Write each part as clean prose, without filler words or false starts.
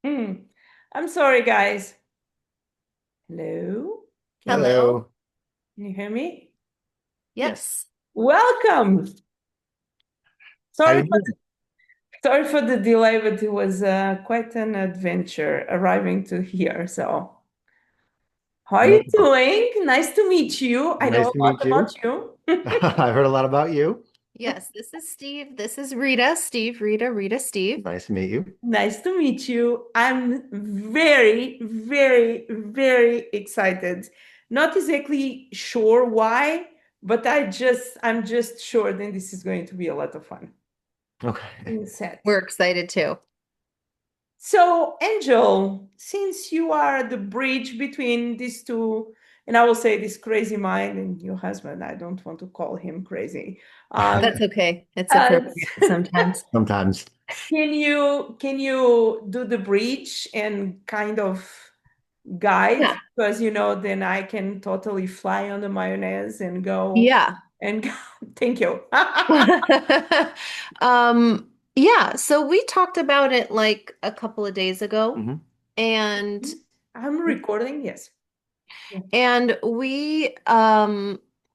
Hmm. I'm sorry, guys. Hello? Can you, Hello. Hello. can you hear me? Yes. Welcome. How Sorry you for doing? sorry for the delay, but it was quite an adventure arriving to here. So, how are No you problem. doing? Nice to meet you. I know Nice a to lot meet about you. you. I've heard a lot about you. Yes, this is Steve. This is Rita. Steve, Rita, Rita, Steve. Nice to meet you. Nice to meet you. I'm very, very, very excited. Not exactly sure why, but I'm just sure that this is going to be a lot of fun. Okay. In set. We're excited too. So, Angel, since you are the bridge between these two, and I will say this crazy mind and your husband, I don't want to call him crazy. That's okay. It's Uh, appropriate sometimes. Sometimes. can you do the bridge and kind of guide? Yeah. Because then I can totally fly on the mayonnaise and go Yeah. and go. Thank you. Um, yeah, so we talked about it like a couple of days ago Hmm. and I'm recording, yes. Yeah. we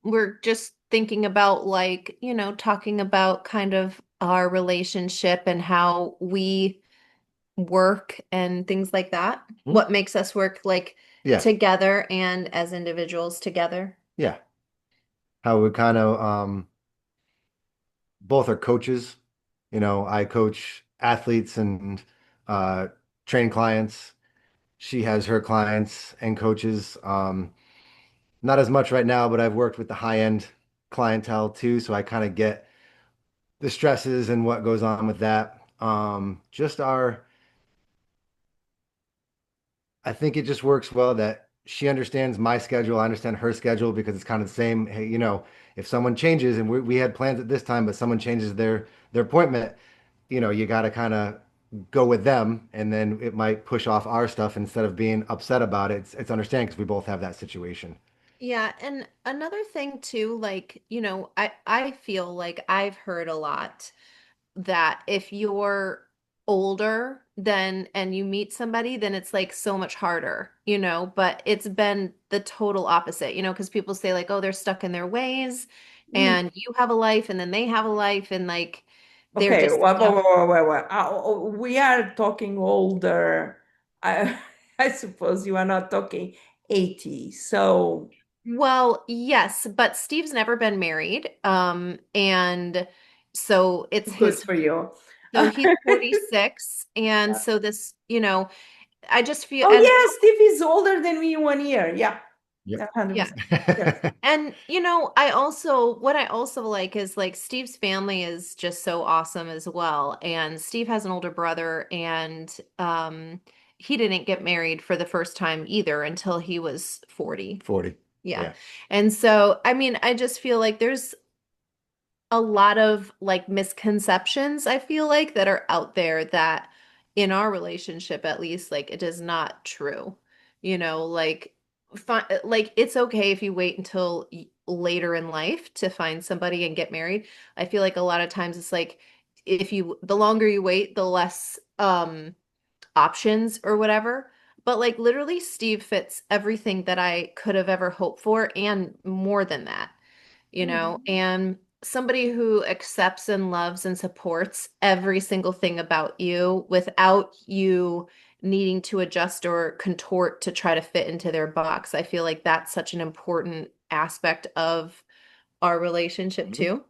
were just thinking about like, talking about kind of our relationship and how we work and things like that. What makes us work like Yeah. together and as individuals together. Yeah. How we kind of both are coaches. I coach athletes and uh train clients. She has her clients and coaches. Not as much right now, but I've worked with the high-end clientele too, so I kind of get the stresses and what goes on with that. Just our I think it just works well that she understands my schedule. I understand her schedule because it's kind of the same. Hey, if someone changes and we had plans at this time, but someone changes their appointment, you got to kind of go with them, and then it might push off our stuff instead of being upset about it. It's understanding because we both have that situation. Yeah, and another thing too, like, I feel like I've heard a lot that if you're older then and you meet somebody, then it's like so much harder, but it's been the total opposite, because people say like, oh, they're stuck in their ways Mm. and you have a life and then they have a life and like they're Okay, just stuck. we are talking older. I, I suppose you are not talking 80. So Well, yes, but Steve's never been married. And so it's good his, for you. so he's 46. And so this, I just feel, Oh, and yeah, Steve is older than me 1 year. Yeah, Yep. yeah. 100%. Yes. And what I also like is like Steve's family is just so awesome as well. And Steve has an older brother and he didn't get married for the first time either until he was 40. 40. Yeah. Yeah. And so, I mean, I just feel like there's a lot of like misconceptions, I feel like, that are out there that in our relationship at least, like it is not true. Like like it's okay if you wait until later in life to find somebody and get married. I feel like a lot of times it's like if you the longer you wait, the less options or whatever. But like literally Steve fits everything that I could have ever hoped for and more than that, Mhm. and somebody who accepts and loves and supports every single thing about you without you needing to adjust or contort to try to fit into their box. I feel like that's such an important aspect of our relationship Mhm. too.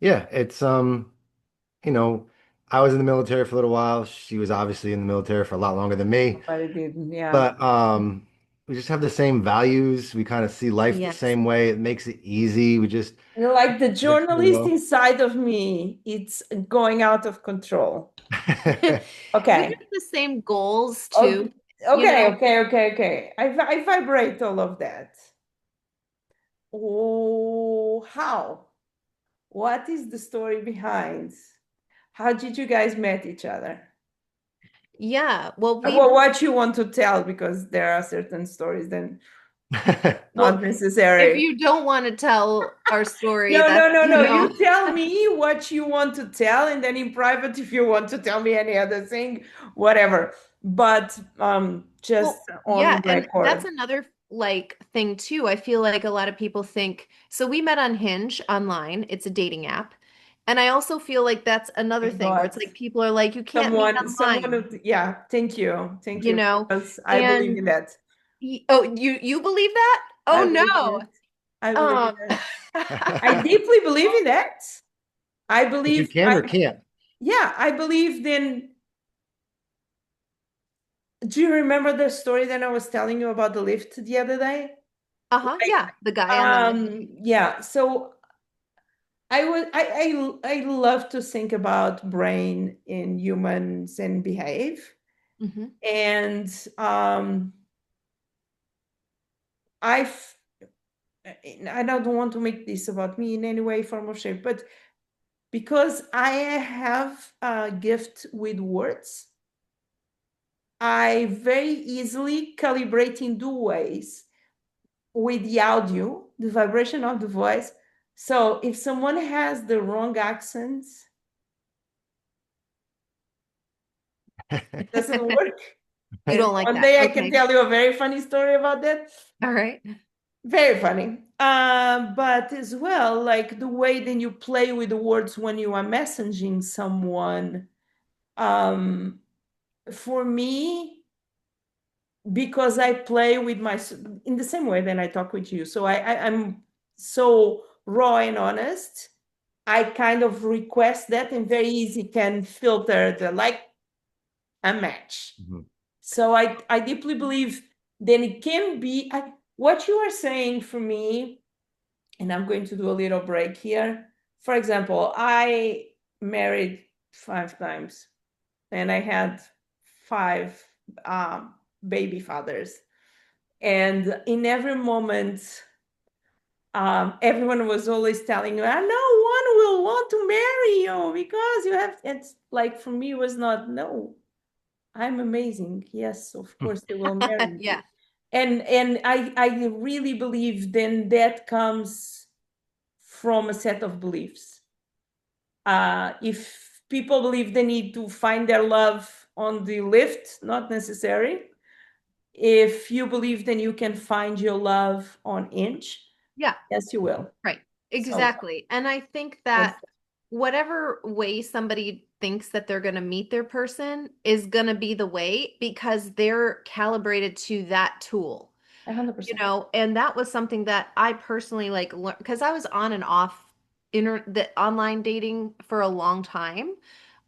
Yeah, it's you know, I was in the military for a little while. She was obviously in the military for a lot longer than me. Nobody did. Yeah. But we just have the same values. We kind of see life the Yes. same way. It makes it easy. We just Like the get through journalist well. inside of me, it's going out of control. We Okay. have the same goals too, Okay. you Okay. know. Okay. Okay. Okay. I vibrate all of that. Oh, how? What is the story behind? How did you guys met each other? Yeah. Well, Well, what you want to tell, because there are certain stories that well, not if necessary. you don't want to tell our story, No, that's, no, no, no. You tell me what you want to tell, and then in private, if you want to tell me any other thing, whatever. but just Well, on yeah, and that's record. another like thing too. I feel like a lot of people think so we met on Hinge online. It's a dating app. And I also feel like that's another Thank thing where it's God. like people are like you can't meet online, Yeah, thank you you, know? because I believe in And that. oh, you believe that? Oh I believe in no. it. I believe in Um that. I deeply believe in that. I But you believe, can or can't. yeah, I believe then. Do you remember the story that I was telling you about the lift the other day? uh-huh, Like, yeah, the guy on the lift. yeah. So I love to think about brain in humans and behave. Hmm. And I f- I don't want to make this about me in any way, form, or shape, but because I have a gift with words, I very easily calibrate in two ways with the audio, the vibration of the voice. So if someone has the wrong accent, it doesn't work. You And don't like one that. day I can Okay. tell you a very funny story about that. All right. Very funny. But as well, like the way then you play with the words when you are messaging someone. Um, for me, because I play with my in the same way that I talk with you. So I'm so raw and honest. I kind of request that and very easy can filter the like a match. Mhm. So I deeply believe then it can be what you are saying for me, and I'm going to do a little break here. For example, I married 5 times and I had five baby fathers. And in every moment, everyone was always telling me, no one will want to marry you because you have, it's like for me, it was not, no, I'm amazing. Yes, of course they will marry me. Yeah. And I really believe then that comes from a set of beliefs. If people believe they need to find their love on the lift, not necessary. If you believe then you can find your love on inch, Yeah. yes, you will. Right. So Exactly. And I think that's that whatever way somebody thinks that they're going to meet their person is going to be the way because they're calibrated to that tool, 100%. and that was something that I personally like learned because I was on and off the online dating for a long time.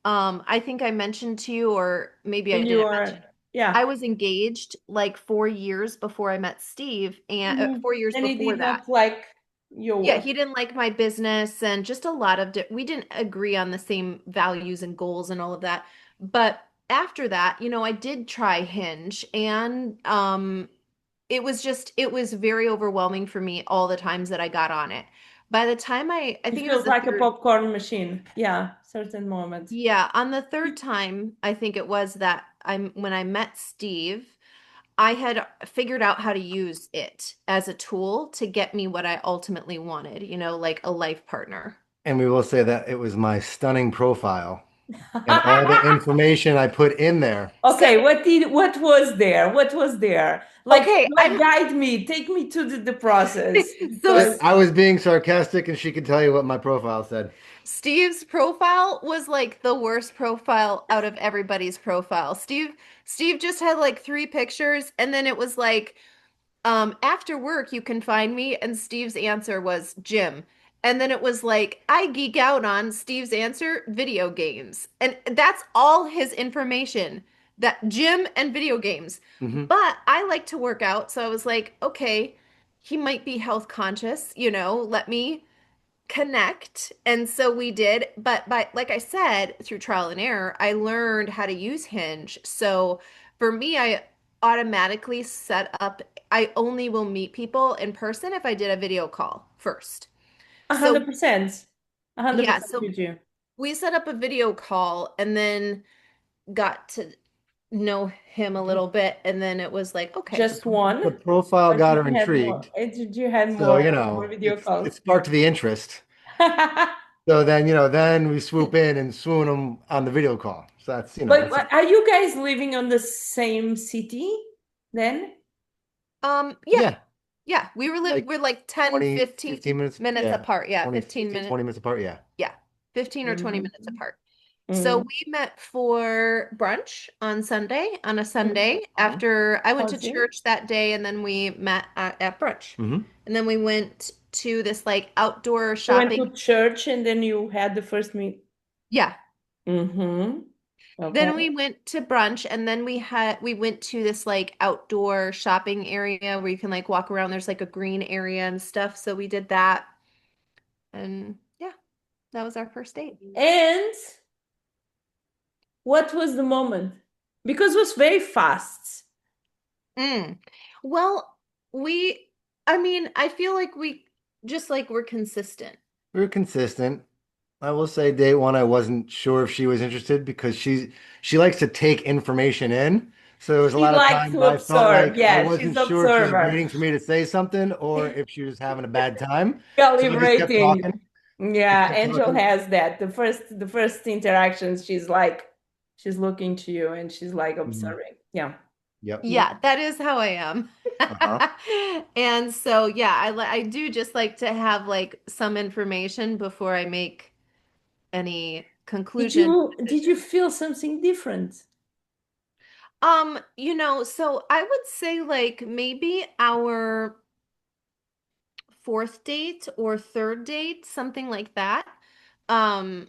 I think I mentioned to you, or maybe I And you didn't are, mention. yeah. I was engaged like 4 years before I met Steve, and Mhm. 4 years And he before did that. not like your Yeah, work. he didn't like my business and just a lot of we didn't agree on the same values and goals and all of that. But after that, I did try Hinge and it was very overwhelming for me all the times that I got on it. By the time I It think it was feels the like a third, popcorn machine. Yeah, certain moments. yeah, on the third time, I think it was that I'm when I met Steve, I had figured out how to use it as a tool to get me what I ultimately wanted, like a life partner. And we will say that it was my stunning profile and all the information I put in there. So, Okay, what was there? What was there? okay, Like guide me, take me to the process so because I was being sarcastic, and she could tell you what my profile said. Steve's profile was like the worst profile out of everybody's profile. Steve just had like three pictures and then it was like after work you can find me and Steve's answer was gym. And then it was like I geek out on Steve's answer video games. And that's all his information. That gym and video games. Hmm. But I like to work out, so I was like, okay, he might be health conscious, let me connect. And so we did, but like I said, through trial and error, I learned how to use Hinge. So for me, I automatically set up, I only will meet people in person if I did a video call first. a So hundred percent, a hundred yeah, percent so with you. we set up a video call and then got to know him a little bit. And then it was like, okay, Just The one, profile or got did her you have more? intrigued. Did you had So, more video it calls? sparked the interest. So then, then we swoop in and swoon them on the video call. So that's, But it's are you guys living on the same city then? Yeah. yeah, Yeah, like we're like 10, 20, 15 15 minutes. minutes Yeah. apart. Yeah, 20, 15 15, minutes. 20 minutes apart. Yeah. Yeah, 15 or 20 minutes Mm-hmm. apart. So Mm-hmm. we met for brunch on a Sunday Mm-hmm. after I went to Cozy. church that day and then we met at brunch. Hmm. And then we went to this like outdoor You went shopping. to church and then you had the first meet. Yeah. Mm-hmm. Okay. Then we went to brunch and then we went to this like outdoor shopping area where you can like walk around. There's like a green area and stuff. So we did that. And yeah, that was our first date. And what was the moment? Because it was very fast. Mm. Well, we, I mean, I feel like we just like we're consistent. We were consistent. I will say day one, I wasn't sure if she was interested because she likes to take information in. So there was a She lot of likes times to I felt observe. like I Yeah, she's wasn't sure if she was observer. waiting for me to say something or if she was having a bad time. So I just kept Calibrating. talking, just Yeah, kept Angel talking. has that. The first interactions, she's like, she's looking to you and she's like Mhm. observing. Yeah. Yep. Yeah, that is how I am. Uh-huh. And so, yeah, I do just like to have like some information before I make any Did conclusion you did you decision. feel something different? So I would say like maybe our fourth date or third date, something like that. Um,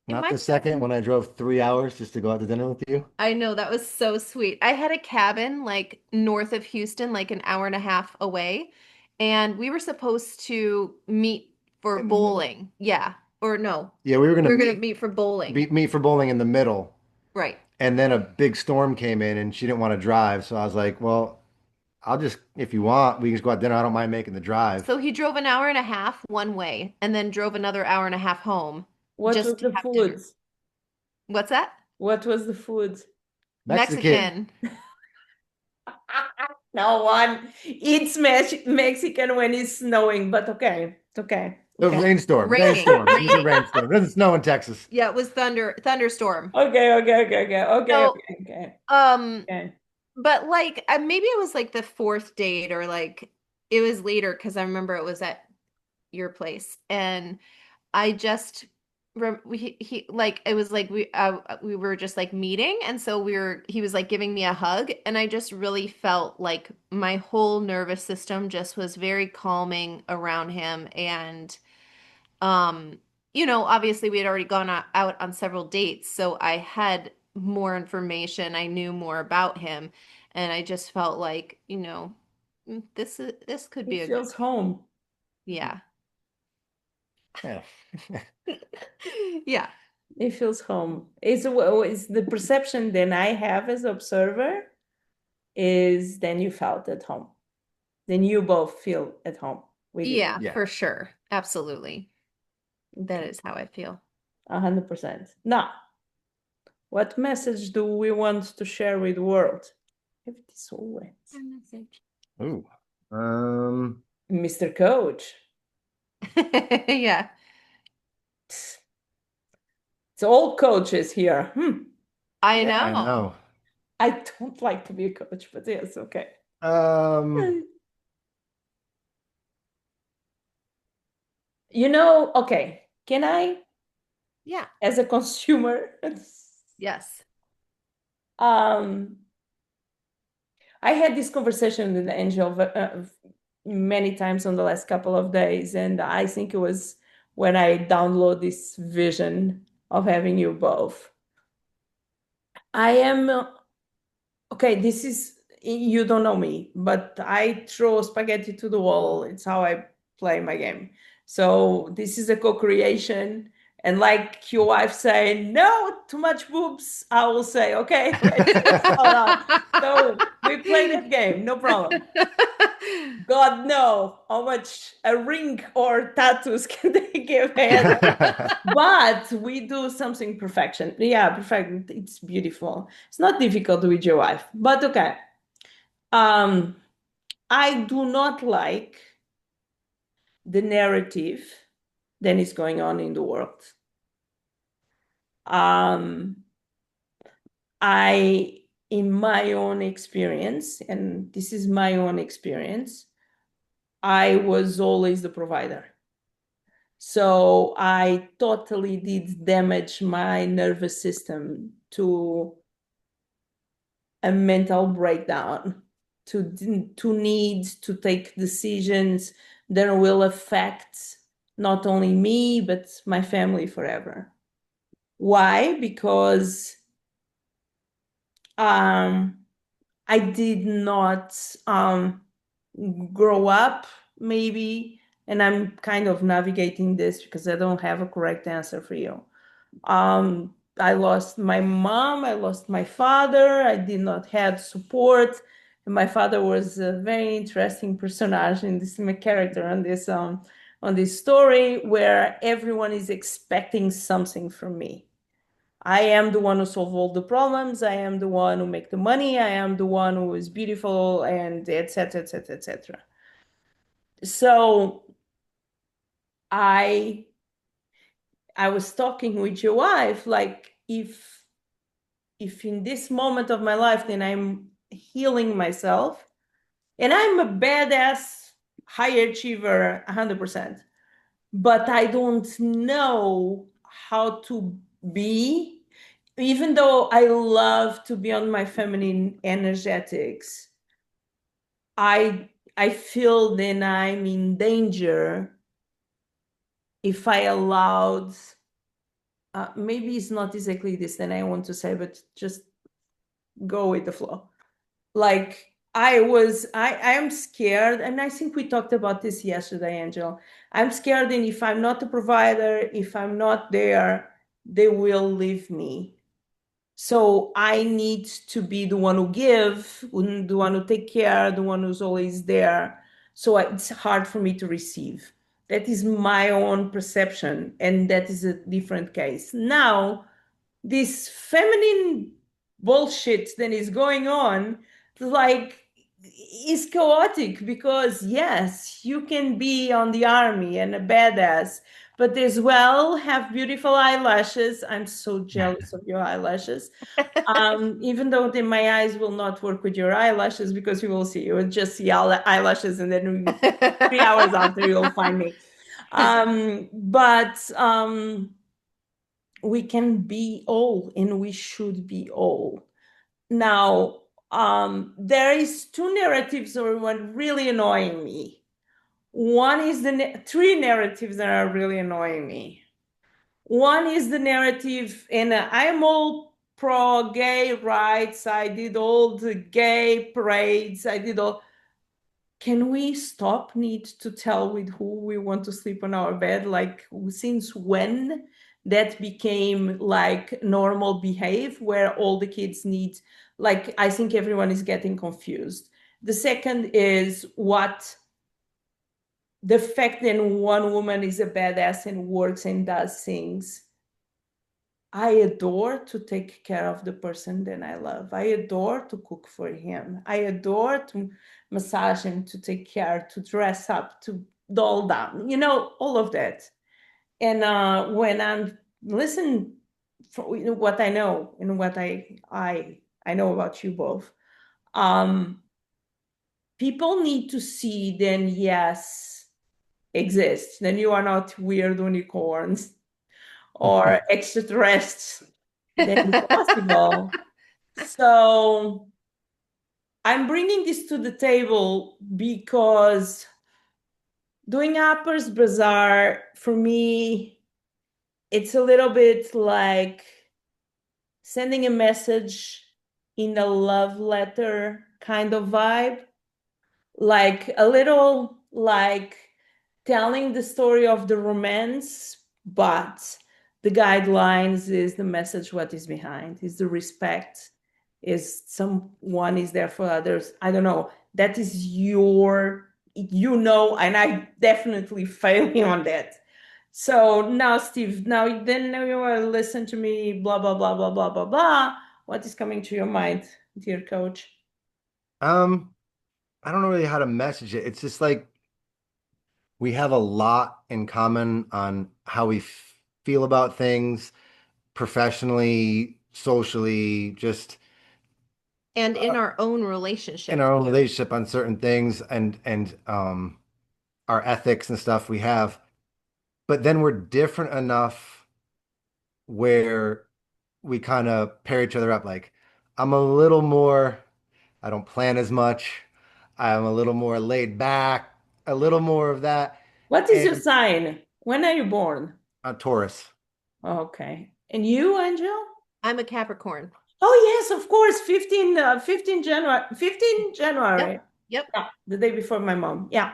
it Not might the second when I drove 3 hours just to go out to dinner with you. I know that was so sweet. I had a cabin like north of Houston, like an hour and a half away, and we were supposed to meet for In the middle. bowling. Yeah, or no, Yeah, we were we were gonna gonna meet for bowling. meet for bowling in the middle. Right. And then a big storm came in and she didn't want to drive. So I was like, well, I'll just, if you want, we can just go out to dinner. I don't mind making the drive. So he drove an hour and a half one way and then drove another hour and a half home What was just to the have food? dinner. What's that? What was the food? Mexican. Mexican. No one eats Mexican when it's snowing, but okay. It's okay. A Okay. rainstorm, Raining, rainstorm. It was a raining. rainstorm. It doesn't snow in Texas. Yeah, it was thunderstorm. Okay, okay, okay, okay, okay, So, okay, okay. um, Okay. but like maybe it was like the fourth date or like it was later because I remember it was at your place and I just he like it was like we were just like meeting and so he was like giving me a hug and I just really felt like my whole nervous system just was very calming around him and um, obviously we had already gone out on several dates, so I had more information. I knew more about him, and I just felt like, this could He be a good, feels home. yeah. Yeah. Yeah. He feels home. It's the perception then I have as observer is then you felt at home. Then you both feel at home with each Yeah, other. Yeah. for sure. Absolutely. That Okay. is how I feel. 100%. Now, what message do we want to share with the world? Have it is so wet. Message. Ooh. Um, Mr. Coach. Yeah, It's all coaches here. I yeah, I know. know. I don't like to be a coach, but yes, okay. Um, Okay, can I, Yeah. as a consumer, Yes. um, I had this conversation with Angel many times on the last couple of days, and I think it was when I download this vision of having you both. I am okay. This is you don't know me, but I throw spaghetti to the wall. It's how I play my game. So this is a co-creation. And like your wife saying, no, too much boobs, I will say, okay, let's hold on. So we play that game, no problem. God know how much a ring or tattoos can they give head. But we do something perfection. Yeah, perfect. It's beautiful. It's not difficult with your wife, but okay. Um, I do not like the narrative that is going on in the world. Um, in my own experience, and this is my own experience, I was always the provider. So I totally did damage my nervous system to a mental breakdown, to need to take decisions that will affect not only me, but my family forever. Why? Because um, I did not grow up, maybe, and I'm kind of navigating this because I don't have a correct answer for you. I lost my mom, I lost my father, I did not have support. And my father was a very interesting personage in this my character on this story where everyone is expecting something from me. I am the one who solve all the problems, I am the one who make the money, I am the one who is beautiful and etc etc etc. So I I was talking with your wife like if in this moment of my life then I'm healing myself and I'm a badass high achiever 100%, but I don't know how to be, even though I love to be on my feminine energetics. I feel then I'm in danger if I allowed, maybe it's not exactly this that I want to say, but just go with the flow. Like I am scared, and I think we talked about this yesterday, Angel. I'm scared, and if I'm not a provider, if I'm not there, they will leave me. So I need to be the one who give, the one who take care, the one who's always there. So it's hard for me to receive. That is my own perception, and that is a different case. Now, this feminine bullshit that is going on, like, is chaotic because yes, you can be on the army and a badass, but as well have beautiful eyelashes. I'm so jealous of your eyelashes. Even though my eyes will not work with your eyelashes because you will see, you will just see eyelashes, and then 3 hours after you'll find me. But we can be all and we should be all. Now, there is two narratives that are really annoying me. One is three narratives that are really annoying me. One is the narrative, and I'm all pro gay rights. I did all the gay parades. I did all. Can we stop need to tell with who we want to sleep on our bed? Like, since when that became like normal behave where all the kids need, like, I think everyone is getting confused. The second is what the fact that one woman is a badass and works and does things. I adore to take care of the person that I love. I adore to cook for him. I adore to massage him, to take care, to dress up, to doll down, all of that. And when I'm listening for what I know and what I know about you both, um, people need to see then yes exists. Then you are not weird unicorns or extraterrestrials. That is possible. So I'm bringing this to the table because doing Uppers Bazaar for me, it's a little bit like sending a message in a love letter kind of vibe, like a little like telling the story of the romance, but the guidelines is the message, what is behind, is the respect, is someone is there for others. I don't know. That is and I definitely failing on that. So now, Steve, now you want to listen to me, blah, blah, blah, blah, blah, blah, blah. What is coming to your mind, dear coach? Um, I don't know really how to message it. It's just like we have a lot in common on how feel about things professionally, socially, just And in our own in relationship our own too. relationship on certain things and our ethics and stuff we have. But then we're different enough where we kind of pair each other up. Like I'm a little more, I don't plan as much. I'm a little more laid back, a little more of that. What is your And sign? When are you born? Taurus. Okay. And you, Angel? I'm a Capricorn. Oh, yes, of course. 15 January, 15 Yep. January. Yep. Yeah, the day before my mom. Yeah.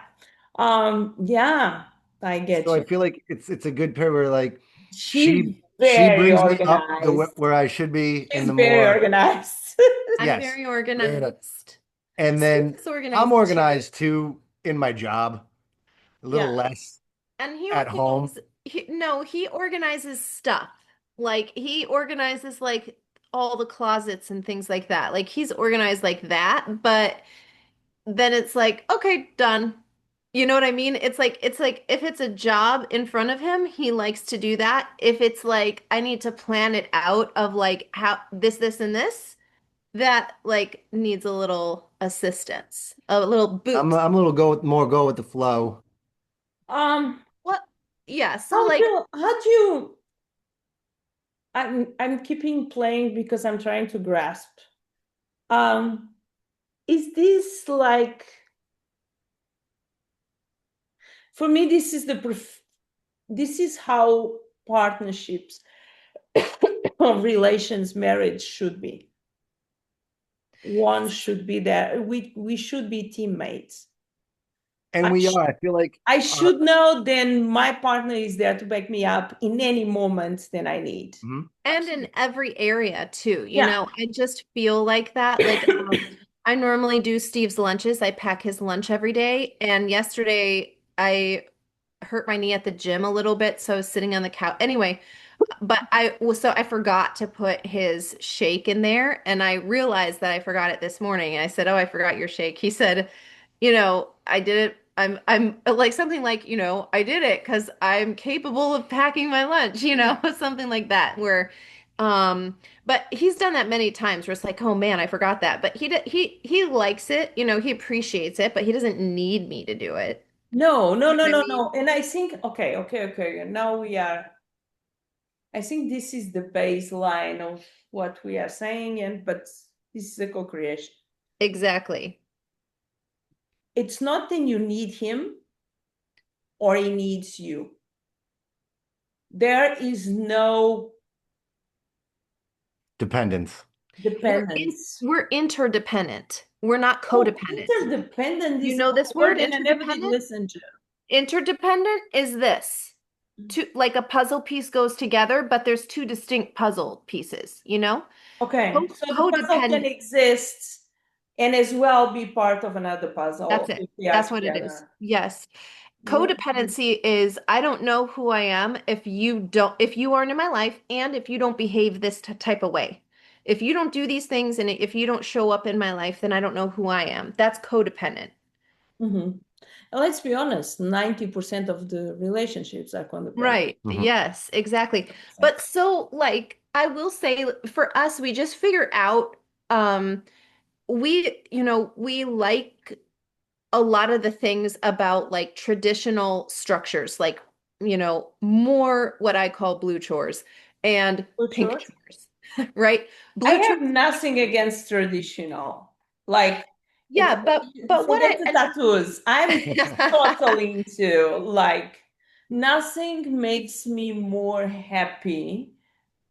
Yeah, I So get I you. feel like it's a good pair where like She's she very brings me up the organized. where I should be in She's the very more organized. I'm yes. very Very nice. organized. And Steve then is I'm organized too. organized too in my job, a Yeah. little less And he at home. organizes, no, he organizes stuff. Like he organizes like all the closets and things like that. Like he's organized like that, but then it's like, okay, done. You know what I mean? It's like if it's a job in front of him, he likes to do that. If it's like I need to plan it out of like how this, and this, that like needs a little assistance, a little boost. I'm a little go with the flow. Um, What? Yeah, so how do like how do you I'm keeping playing because I'm trying to grasp. Um, is this like for me, this is how partnerships relations, marriage should be. One should be there. We should be teammates. And I we sh are. I feel like I our should know then my partner is there to back me up in any moment that I need. mhm. and in every area too. Yeah. I just feel like that. Like I normally do Steve's lunches. I pack his lunch every day, and yesterday I hurt my knee at the gym a little bit, so I was sitting on the couch. Anyway, but I forgot to put his shake in there, and I realized that I forgot it this morning. And I said, "Oh, I forgot your shake." He said, I did it. I'm like something like, I did it because I'm capable of packing my lunch, something like that. Where, but he's done that many times where it's like, oh man, I forgot that. But he likes it, he appreciates it, but he doesn't need me to do it. No, no, You no, know what I no, mean? no. And I think, okay. Now we are, I think this is the baseline of what we are saying, and but this is a co-creation. Exactly. It's not that you need him or he needs you. There is no Dependence. dependence. We're interdependent. We're not Oh, codependent. interdependent You is know a this word, word and I never did interdependent? listen to. Interdependent is this. Two, like a puzzle piece goes together, but there's two distinct puzzle pieces? Okay, so the puzzle can Codependent, exist and as well be part of another that's puzzle it. if they are That's what it is. together. Yes. Mm. Codependency is I don't know who I am if you aren't in my life and if you don't behave this type of way. If you don't do these things and if you don't show up in my life, then I don't know who I am. That's codependent. Mhm. And let's be honest, 90% of the relationships are codependent. Right. Mhm. Yes, exactly. But so like I will say for us, we just figure out we like a lot of the things about like traditional structures, like, more what I call blue chores and For pink sure. chores, right? I Blue chores, have nothing against traditional. Like, yeah, but what forget the tattoos. I'm totally into like nothing makes me more happy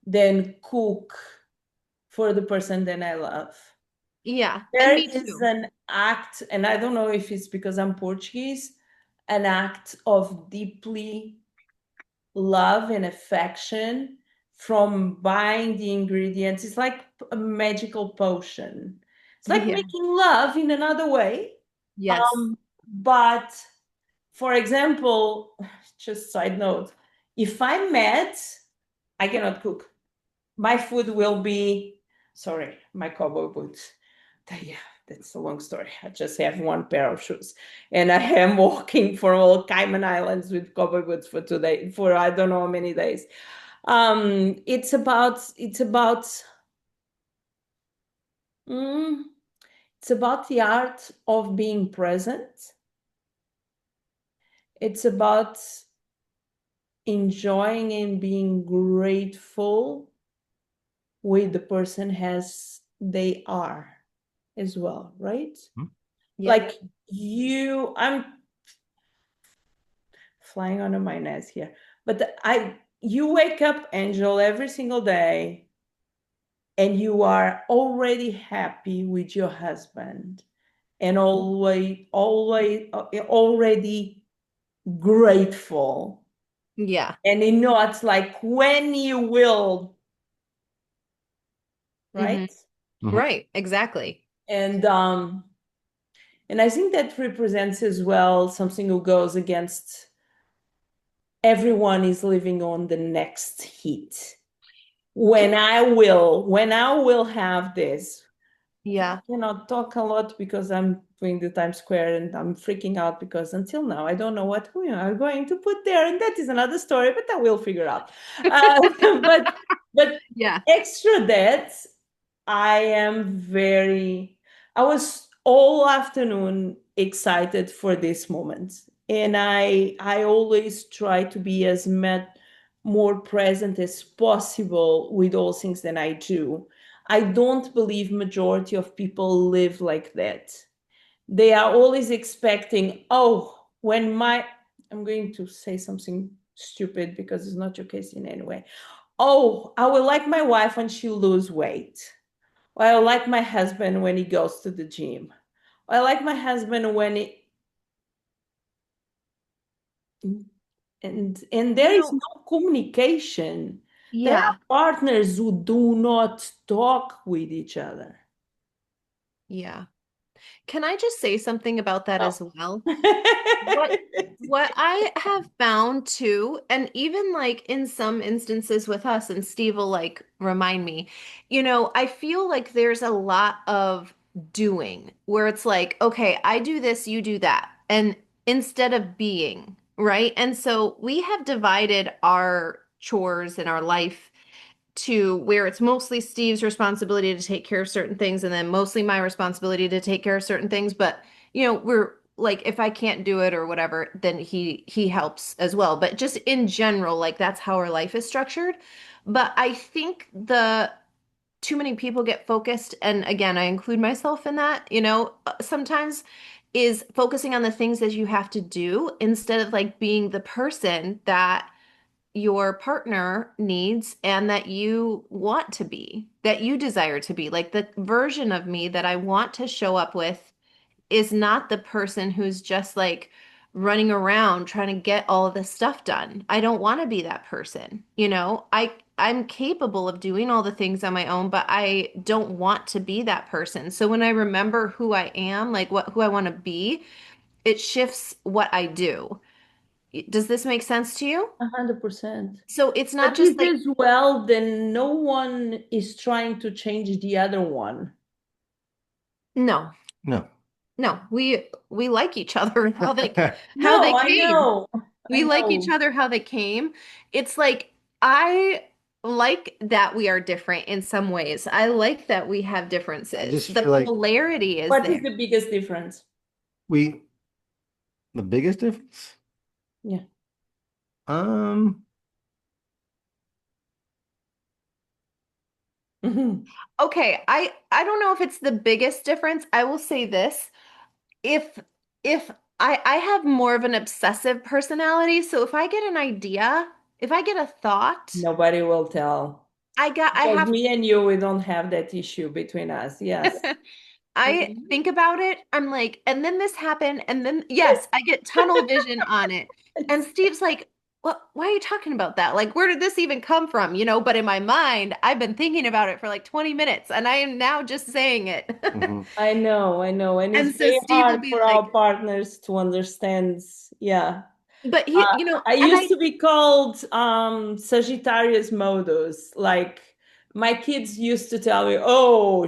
than cook for the person that I love. yeah, and There me is too. an act, and I don't know if it's because I'm Portuguese, an act of deeply love and affection from buying the ingredients. It's like a magical potion. It's like Yeah. making love in another way. Yes. But for example, just side note, if I'm mad, I cannot cook. My food will be, sorry, my cowboy boots. Yeah, that's a long story. I just have one pair of shoes, and I am walking for all Cayman Islands with cowboy boots for today, for I don't know how many days. It's about Mm, it's about the art of being present. It's about enjoying and being grateful with the person as they are as well, right? Mhm. Yeah. Like I'm flying under my nest here, but you wake up, Angel, every single day, and you are already happy with your husband, and already grateful, Yeah. and you know it's like when you will, Hmm. right? Mhm. Right. Exactly. And I think that represents as well something who goes against everyone is living on the next hit. Can, When I will have this. Okay, I yeah. cannot talk a lot because I'm doing the Times Square and I'm freaking out because until now I don't know what we are going to put there, and that is another story, but I will figure out. But Yeah. extra that, I am very. I was all afternoon excited for this moment, and I always try to be as much more present as possible with all things that I do. I don't believe majority of people live like that. They are always expecting, oh, when my I'm going to say something stupid because it's not your case in any way. Oh, I will like my wife when she lose weight. Or I like my husband when he goes to the gym. Or I like my husband when he and You there is know, no communication. There are yeah. partners who do not talk with each other. Yeah. Can I just say something about that No. as well? What what I have found too, and even like in some instances with us, and Steve will like remind me, I feel like there's a lot of doing where it's like, okay, I do this, you do that, and instead of being, right? And so we have divided our chores in our life to where it's mostly Steve's responsibility to take care of certain things and then mostly my responsibility to take care of certain things. But, we're like if I can't do it or whatever, then he helps as well. But just in general, like that's how our life is structured. But I think the too many people get focused, and again, I include myself in that, sometimes is focusing on the things that you have to do instead of like being the person that your partner needs and that you want to be, that you desire to be. Like the version of me that I want to show up with is not the person who's just like running around trying to get all of this stuff done. I don't want to be that person. I'm capable of doing all the things on my own, but I don't want to be that person. So when I remember who I am, like who I want to be, it shifts what I do. Does this make sense to you? 100%. So it's not But just this like, as well, then no one is trying to change the other one. no, No. no, we like each other how they No, I came. know. I We like each know. other how they came. It's like I like that we are different in some ways. I like that we have I differences. just The feel like polarity is What is there. the biggest difference? we the biggest difference. Yeah. Um, Mhm. Okay, I don't know if it's the biggest difference. I will say this. If if I have more of an obsessive personality, so if I get an idea, if I get a thought, Nobody will tell. I Because have me and you, we don't have that issue between us. Yes. I Mhm. think about it, I'm like, and then this happened, and then yes, I get tunnel vision on it. And Steve's like, "What? Why are you talking about that? Like, where did this even come from?" But in my mind, I've been thinking about it for like 20 minutes, and I am now just saying it. mhm. I know, I know. And it's And so very Steve will hard be for our like, partners to understand. Yeah. but Uh, I and used to be called Sagittarius modus. Like my kids used to tell me, "Oh,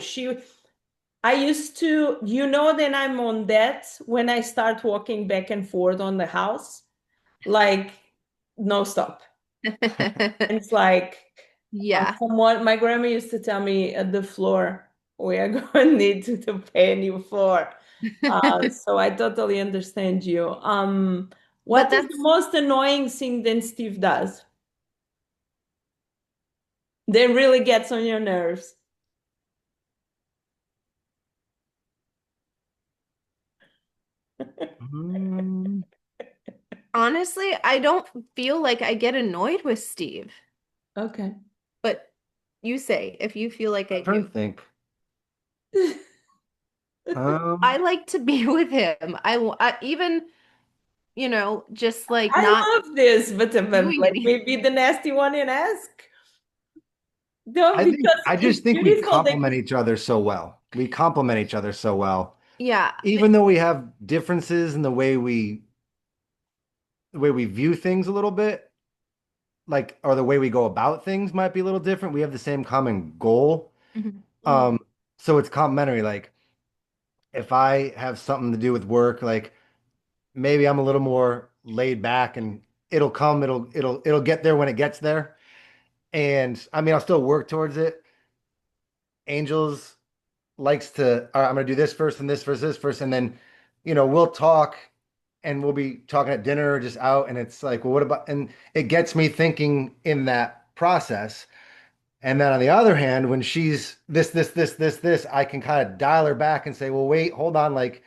I used to, then I'm on that when I start walking back and forth on the house, like no stop." And it's like Yeah. someone, my grandma used to tell me at the floor. we are going to need to pay a new floor. So I totally understand you. But What is the that's most annoying thing that Steve does? That really gets on your nerves. Mm, honestly, I don't feel like I get annoyed with Steve. Okay. But you say if you feel like I I'm trying do. to think. I Um, like to be with him. I even, just like not I love this, but doing let anything. me be the nasty one and ask. No, because I it's just think we beautiful that complement each other so well. We complement each other so well. Yeah. Even though we have differences in the way we view things a little bit, like or the way we go about things might be a little different. We have the same common goal. Mhm. mm, Um, so it's complementary. Like if I have something to do with work, like maybe I'm a little more laid back and it'll come, it'll get there when it gets there. And I mean, I'll still work towards it. Angels likes to, all right, I'm gonna do this first and this first, this first, and then, we'll talk and we'll be talking at dinner or just out, and it's like, well, what about, and it gets me thinking in that process. And then on the other hand, when she's this, I can kind of dial her back and say, well, wait, hold on, like,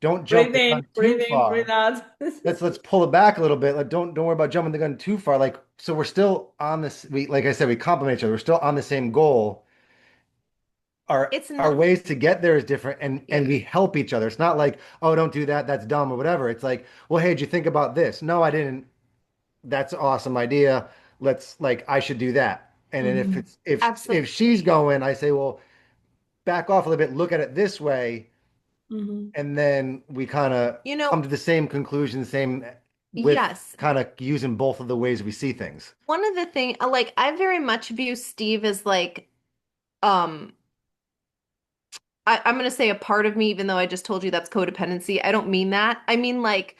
don't jump the gun too breathe in, breathe far. out. Let's pull it back a little bit. Like, don't worry about jumping the gun too far. Like, so we're still on this. We like I said, we complement each other. We're still on the same goal. It's Our not, ways to get there is different, and yeah. we help each other. It's not like, oh, don't do that, that's dumb or whatever. It's like, well, hey, did you think about this? No, I didn't. That's an awesome idea. Let's like I should do that. And then if Mhm, it's if she's Absolutely. going, I say, well, back off a little bit, look at it this way, mhm. and then we kind of You know, come to the same conclusion, same with yes. kind of using both of the ways we see things. One of the thing, like I very much view Steve as like, um, I'm gonna say a part of me, even though I just told you that's codependency. I don't mean that. I mean like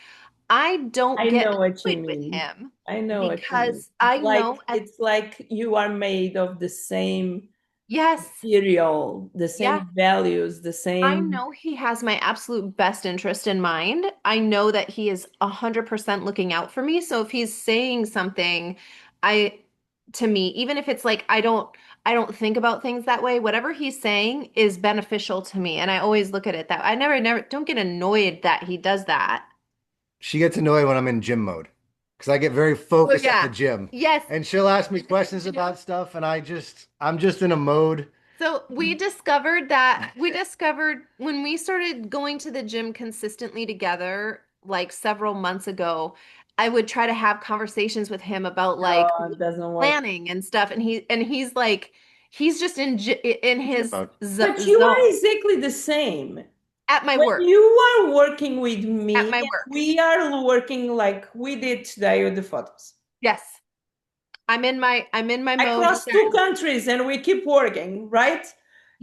I don't I get know what you annoyed with mean. him I know what you mean. because I know at It's like you are made of the same yes, material, the yes. same values, the I same. know he has my absolute best interest in mind. I know that he is 100% looking out for me. So if he's saying something, I to me, even if it's like I don't think about things that way, whatever he's saying is beneficial to me. And I always look at it that I never don't get annoyed that he does that. She gets annoyed when I'm in gym mode because I get very Oh focused at the yeah. gym, Yes. and she'll ask me questions about stuff, and I'm just in a mode. So we discovered when we started going to the gym consistently together, like several months ago, I would try to have conversations with him about like No, it doesn't work. planning and stuff, and he's like he's just in Gym his mode. But you are zone exactly the same. at my When work, you are working with at me, my and work. we are working like we did today with the photos. Yes, I'm in my mode with Across two that. countries and we keep working, right?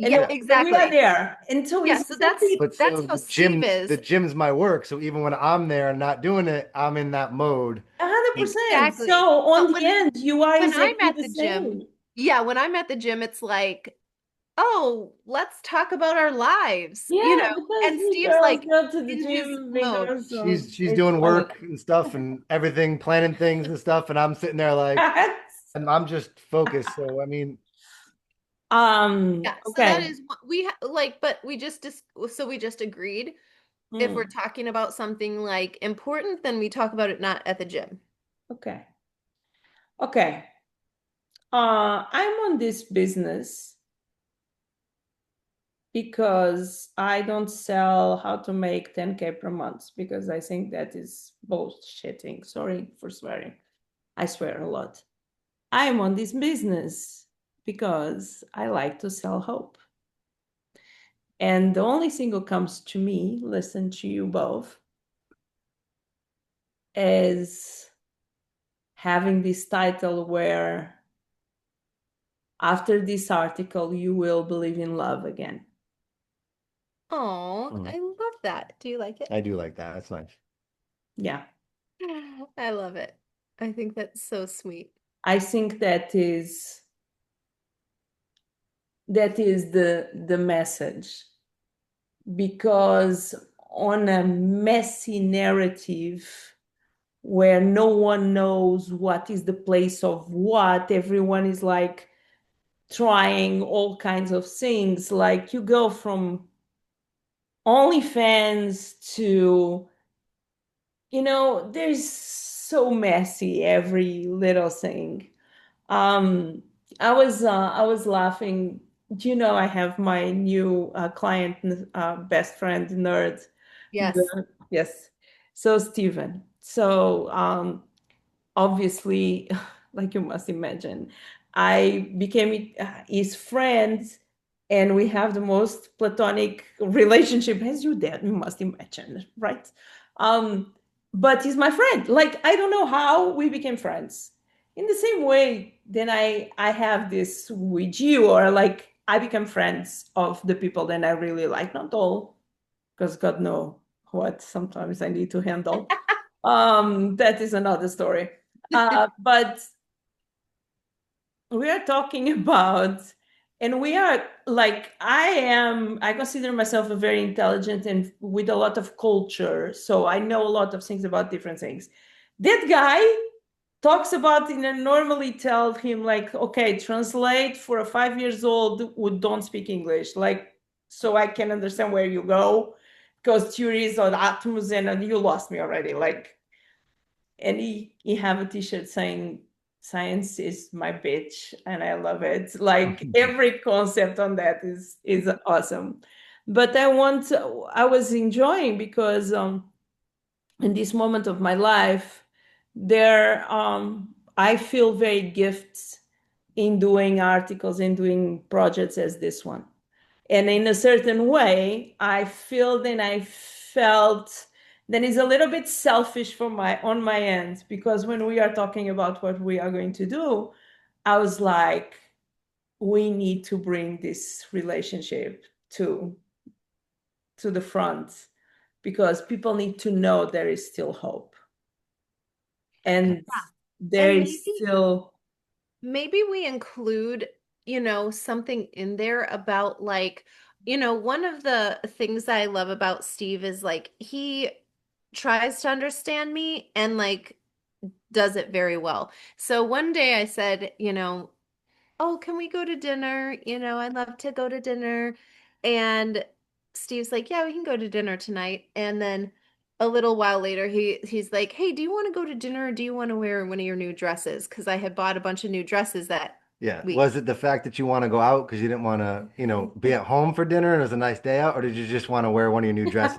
And Yeah, Yeah. we are exactly. there. And so Yeah, it's so that's exactly But that's so how Steve the is. gym's my work. So even when I'm there and not doing it, I'm in that mode. And 100%. So Exactly. on But the when end, you are when I'm exactly at the the gym, same. yeah, when I'm at the gym, it's like, oh, let's talk about our lives, Yeah, because And we Steve's girls like go to the in his gym mode. because she's it's doing funny. work and stuff and everything, planning things and stuff, and I'm sitting there like, and I'm just focused. So I mean, Yeah, so that Okay. is what we like, but so we just agreed if we're Hmm, talking about something like important, then we talk about it not at the gym. okay. Okay. I'm on this business because I don't sell how to make 10K per month because I think that is bullshitting. Sorry for swearing. I swear a lot. I'm on this business because I like to sell hope. And the only thing that comes to me, listen to you both, is having this title where after this article, you will believe in love again. Oh, mm, I love that. Do you like it? I do like that. That's nice. Yeah. I love it. I think that's so sweet. I think that is That is the message. Because on a messy narrative where no one knows what is the place of what, everyone is like trying all kinds of things. Like you go from OnlyFans to, there's so messy every little thing. Um, I was laughing. I have my new client, best friend, nerd. Yes. Yes. So Steven. So obviously, like you must imagine, I became his friend, and we have the most platonic relationship, as you must imagine, right? Um, but he's my friend. Like I don't know how we became friends. In the same way, then I have this with you, or like I become friends of the people that I really like, not all, because God know what sometimes I need to handle. That is another story. But we are talking about, and we are like, I consider myself a very intelligent and with a lot of culture. So I know a lot of things about different things. That guy talks about, and I normally tell him, like, okay, translate for a 5 years old who don't speak English, like, so I can understand where you go, because theories on atoms, and you lost me already. Like, and he have a t-shirt saying science is my bitch, and I love it. Like every concept on that is awesome. But I was enjoying because in this moment of my life, there I feel very gifted in doing articles and doing projects as this one. And in a certain way, I feel then I felt that is a little bit selfish for my on my end, because when we are talking about what we are going to do, I was like, we need to bring this relationship to the front, because people need to know there is still hope, and there And is maybe still. maybe we include, something in there about like, one of the things I love about Steve is like he tries to understand me and like does it very well. So one day I said, oh, can we go to dinner? I'd love to go to dinner. And Steve's like, yeah, we can go to dinner tonight. And then a little while later, he's like, hey, do you want to go to dinner or do you want to wear one of your new dresses? Because I had bought a bunch of new dresses that Yeah. week. Was it the fact that you want to go out because you didn't want to, be at home for dinner and it was a nice day out, or did you just want to wear one of your new dresses?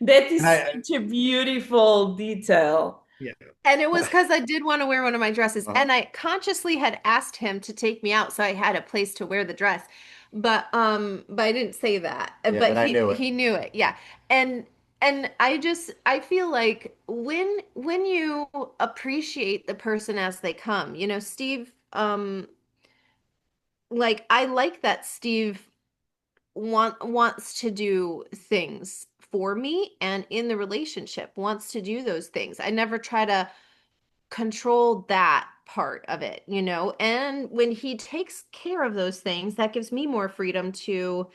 That And is I, such a beautiful detail. yeah. And it was because I did want to wear one of my dresses. Uh, And I consciously had asked him to take me out so I had a place to wear the dress. But I didn't say that. yeah, But but I he knew it. he knew it. Yeah. And I feel like when you appreciate the person as they come, Steve, like I like that Steve wants to do things for me and in the relationship wants to do those things. I never try to control that part of it, and when he takes care of those things, that gives me more freedom to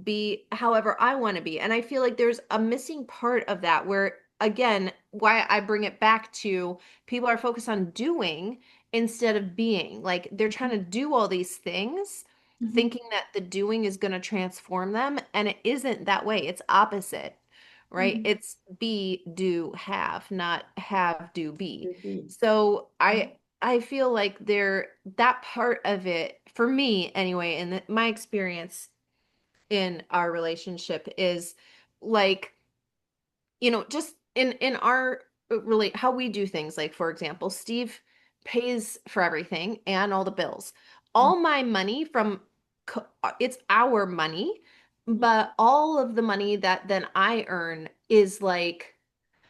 be however I want to be. And I feel like there's a missing part of that where, again, why I bring it back to people are focused on doing instead of being. Like they're trying to do all these things, Mhm. thinking that the doing is going to transform them. And it isn't that way, it's opposite, right? Mhm. It's be, do, have, not have, do, be. Could be. So Mhm. I feel like that part of it, for me anyway, in my experience in our relationship is like, just in our relate how we do things. Like for example, Steve pays for everything and all the bills. All my money from it's our money, but all of the money that then I earn is like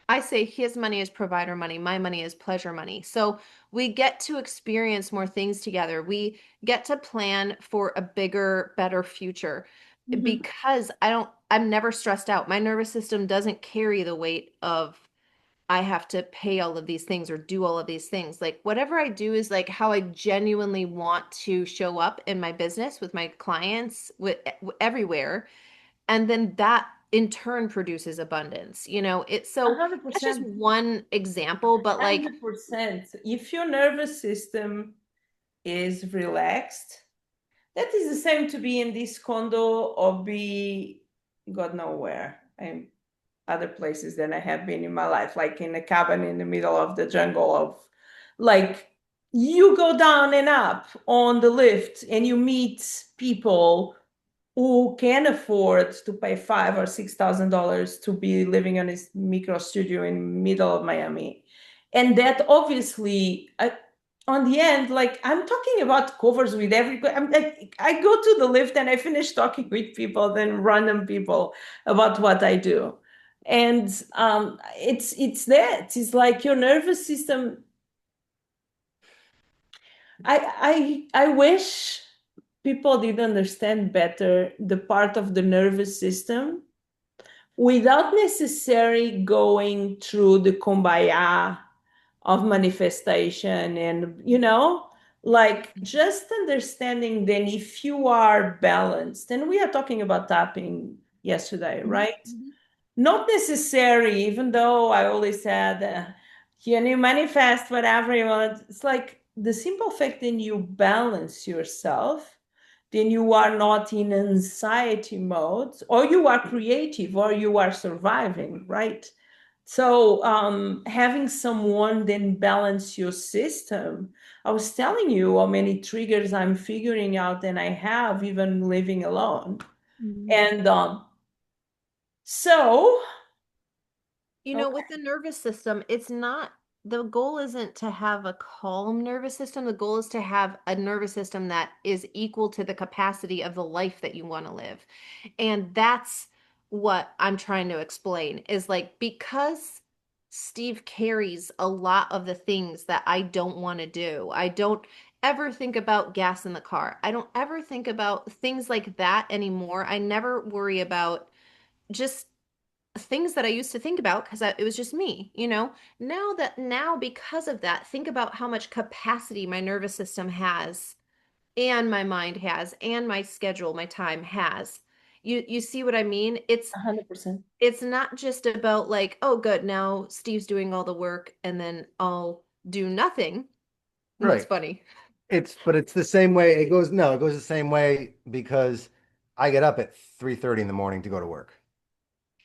I say his money is provider money, my money is pleasure money. So we get to experience more things together. We get to plan for a bigger, better future Mhm. because I'm never stressed out. My nervous system doesn't carry the weight of I have to pay all of these things or do all of these things. Like whatever I do is like how I genuinely want to show up in my business with my clients with everywhere. And then that in turn produces abundance. It's so that's just 100%. one example, but like 100%. If your nervous system is relaxed, that is the same to be in this condo or be God know where. And other places than I have been in my life, like in a cabin in the middle of the jungle of like you go down and up on the lift and you meet people who can afford to pay $5,000 or $6,000 to be living in a micro studio in middle of Miami. And that obviously on the end, like I'm talking about covers with everybody. I'm like, I go to the lift and I finish talking with people, then random people about what I do. And it's that. It's like your nervous system. I wish people did understand better the part of the nervous system without necessarily going through the kumbaya of manifestation and like just understanding then if you are balanced, and we are talking about tapping yesterday, Mhm, right? mhm, Not necessary, even though I always said, can you manifest whatever you want? It's like the simple fact that you balance yourself, then you are not in anxiety mode, or you are creative, or you are surviving, right? So having someone then balance your system. I was telling you how many triggers I'm figuring out, and I have even living alone. mhm. And so, With the nervous system, the goal isn't to have a calm nervous system. The goal is to have a nervous system that is equal to the capacity of the life that you want to live. And that's what I'm trying to explain is like because Steve carries a lot of the things that I don't want to do. I don't ever think about gas in the car. I don't ever think about things like that anymore. I never worry about just things that I used to think about because it was just me. Now because of that, think about how much capacity my nervous system has and my mind has and my schedule, my time has. You see what I mean? It's 100%. it's not just about like, oh good, now Steve's doing all the work and then I'll do nothing. And it's Right. funny. But it's the same way. It goes, no, it goes the same way because I get up at 3:30 in the morning to go to work.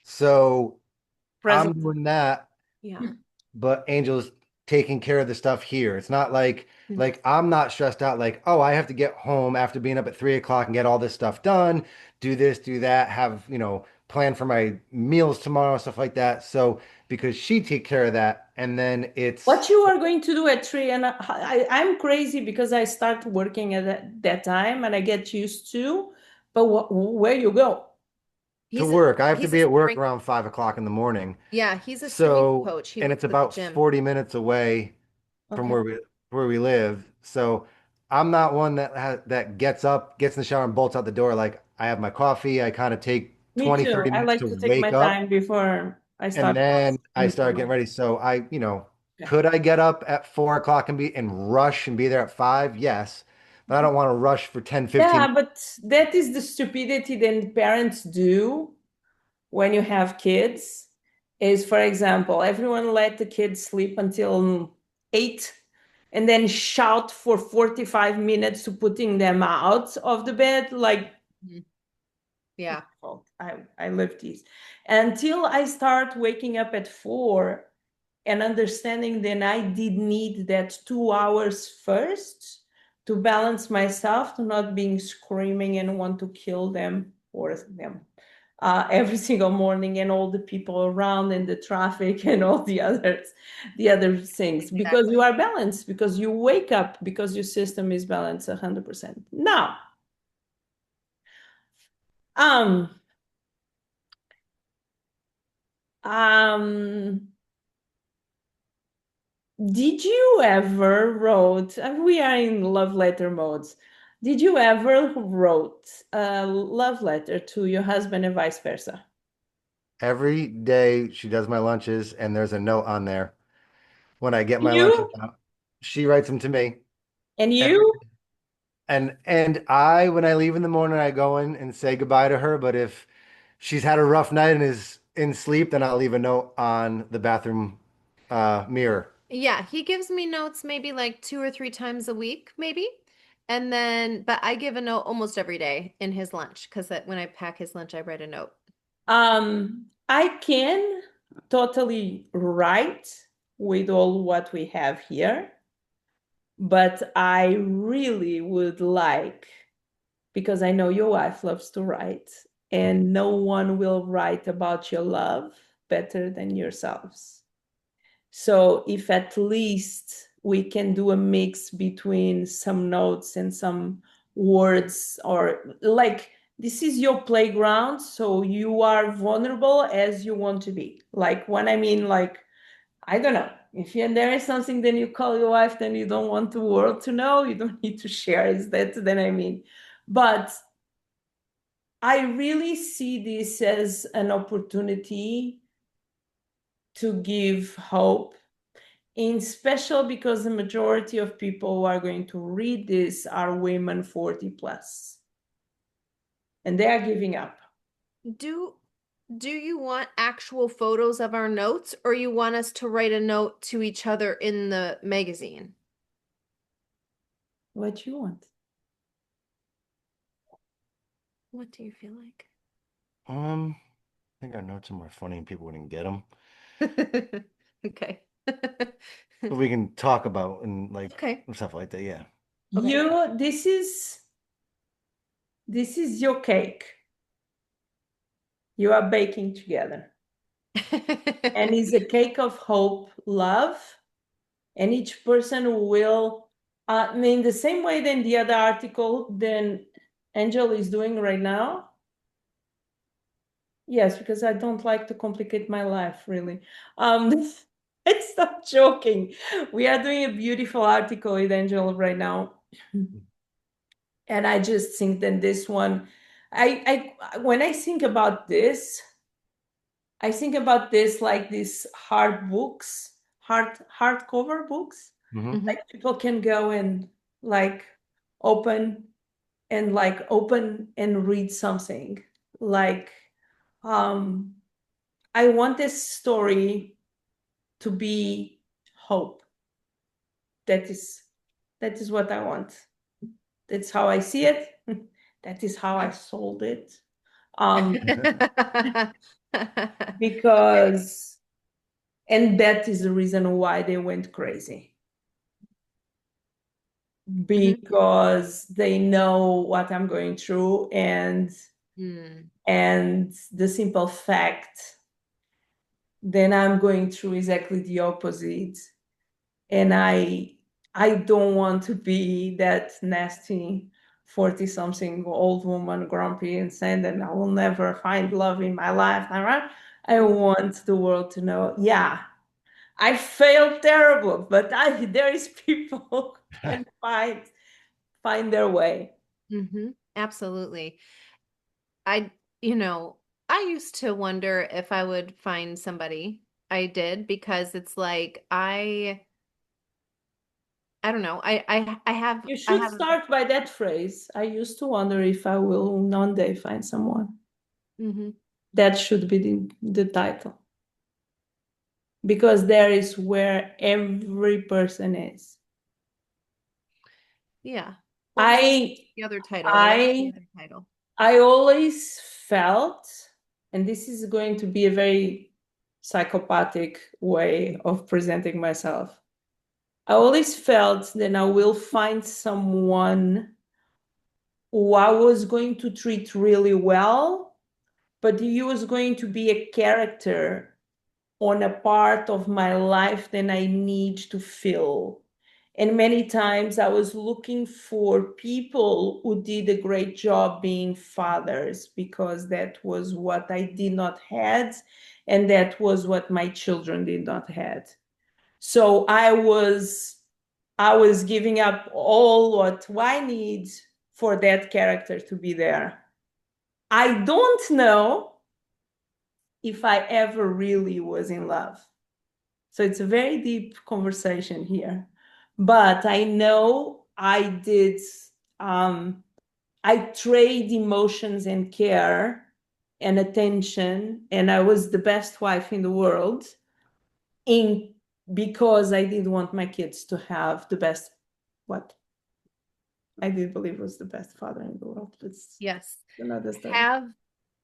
So I'm Present. doing that, Yeah. but Angel's taking care of the stuff here. It's not like Mm. I'm not stressed out like, oh, I have to get home after being up at 3 o'clock and get all this stuff done, do this, do that, have, plan for my meals tomorrow, stuff like that. So because she take care of that, and then it's What you are going to do at 3, and I'm crazy because I start working at that time and I get used to, but where you go? to He's a work. I have to he's a be at work strength around 5 o'clock in the morning. yeah, he's a strength So, coach. He and works it's at the about gym. 40 minutes away from Okay. where we live. So I'm not one that gets up, gets in the shower and bolts out the door. Like I have my coffee. I kind of take Me 20, too. 30 I minutes like to to take my wake up time before I and start then I start getting moving. ready. So Okay. could I get up at 4 o'clock and rush and be there at 5? Yes. But I don't want to rush for 10, 15 Yeah, minutes. but that is the stupidity that parents do when you have kids. Is, for example, everyone let the kids sleep until 8 and then shout for 45 minutes to putting them out of the bed. Like, Mhm. Yeah. fault. I live these until I start waking up at 4 and understanding then I did need that 2 hours first to balance myself, to not being screaming and want to kill them or them every single morning, and all the people around and the traffic and all the other things, because Exactly. you are balanced, because you wake up, because your system is balanced 100%. Now, um, um, did you ever wrote, and we are in love letter modes. Did you ever wrote a love letter to your husband and vice versa? Every day she does my lunches, and there's a note on there. When I get my lunches You out, she writes them to me and every you. day. And I, when I leave in the morning, I go in and say goodbye to her. But if she's had a rough night and is in sleep, then I'll leave a note on the bathroom mirror. Yeah, he gives me notes maybe like 2 or 3 times a week, maybe. And then, but I give a note almost every day in his lunch because when I pack his lunch, I write a note. I can totally write with all what we have here, but I really would like, because I know your wife loves to write, and no one will write about your love better than yourselves. So if at least we can do a mix between some notes and some words, or like this is your playground, so you are vulnerable as you want to be. Like when I mean like, I don't know, if there is something, then you call your wife, then you don't want the world to know, you don't need to share. Is that then I mean? But I really see this as an opportunity to give hope, in special because the majority of people who are going to read this are women 40 plus, and they are giving up. Do do you want actual photos of our notes or you want us to write a note to each other in the magazine? What you want? What do you feel like? I think our notes are more funny and people wouldn't get them. Okay. But we can talk about and like Okay. stuff like that. Yeah. Okay. You, this is your cake. You are baking together, and it's a cake of hope, love, and each person will, I mean, the same way than the other article than Angel is doing right now. Yes, because I don't like to complicate my life, really. Um, it's not joking. We are doing a beautiful article with Angel right now, and I just think that this one, when I think about this, I think about this like these hard books, hardcover books. Hmm. Hmm. Like people can go and like open open and read something. Like, um, I want this story to be hope. That is that is what I want. That's how I see it. That is how I sold it. Um, because and that is the reason why they went crazy. Hmm. Because they know what I'm going through, Mm. and the simple fact then I'm going through exactly the opposite. And I don't want to be that nasty 40 something old woman grumpy and saying that I will never find love in my life. I want the world to know, yeah, I failed terrible, but there is people who can find their way. Hmm. Absolutely. I, you know, I used to wonder if I would find somebody. I did because it's like I don't know. You I should have start by that phrase. I used to wonder if I will one day find someone. hmm. That should be the title, because there is where every person is. Yeah. What was I the other title? I like the I other title. I always felt, and this is going to be a very psychopathic way of presenting myself. I always felt that I will find someone who I was going to treat really well, but he was going to be a character on a part of my life that I need to fill. And many times I was looking for people who did a great job being fathers, because that was what I did not had, and that was what my children did not had. So I was giving up all what I need for that character to be there. I don't know if I ever really was in love. So it's a very deep conversation here. But I know I did, I trade emotions and care and attention, and I was the best wife in the world in because I did want my kids to have the best, what I did believe was the best father in the world. It's Yes. another story. Have